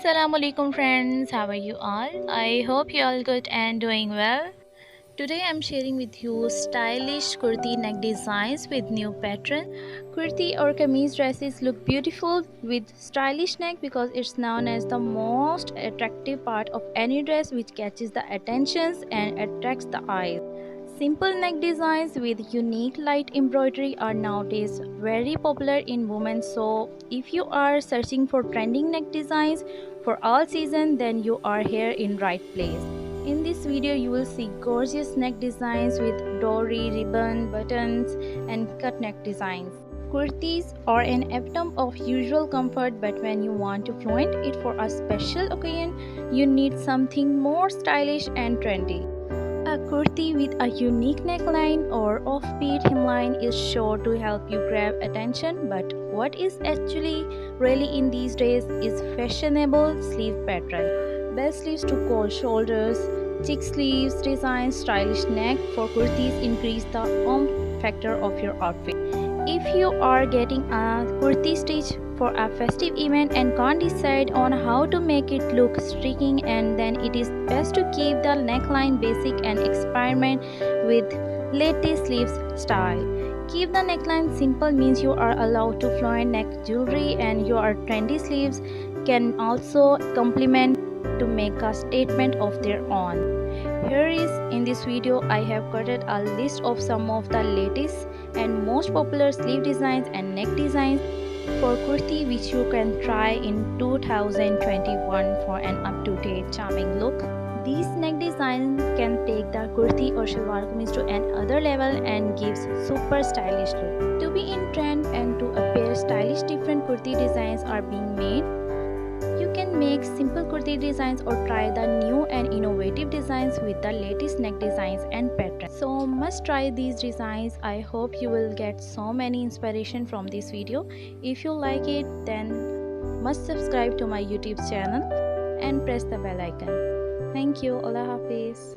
Assalamu alaikum friends, how are you all? I hope you all good and doing well. Today I'm sharing with you stylish kurti neck designs with new pattern. Kurti or kameez dresses look beautiful with stylish neck because it's known as the most attractive part of any dress, which catches the attentions and attracts the eyes. Simple neck designs with unique light embroidery are nowadays very popular in women, so if you are searching for trending neck designs for all season, then you are here in right place. In this video you will see gorgeous neck designs with dory, ribbon, buttons and cut neck designs. Kurtis are an epitome of usual comfort, but when you want to flaunt it for a special occasion, you need something more stylish and trendy. A kurti with a unique neckline or offbeat hemline is sure to help you grab attention, but what is actually really in these days is fashionable sleeve pattern. Bell sleeves to cold shoulders, chick sleeves designs, stylish neck for kurtis increase the factor of your outfit. If you are getting a kurti stitch for a festive event and can't decide on how to make it look striking, and then it is best to keep the neckline basic and experiment with latest sleeves style. Keep the neckline simple means you are allowed to flaunt neck jewelry, and your trendy sleeves can also complement to make a statement of their own. Here is in this video I have created a list of some of the latest and most popular sleeve designs and neck designs for kurti which you can try in 2021 for an up-to-date charming look. These neck designs can take the kurti or shalwar kameez to another level and gives super stylish look. To be in trend and to appear stylish, different kurti designs are being made. You can make simple kurti designs or try the new and innovative designs with the latest neck designs and patterns. So must try these designs. I hope you will get so many inspiration from this video. If you like it, then must subscribe to my YouTube channel and press the bell icon. Thank you. Allah Hafiz.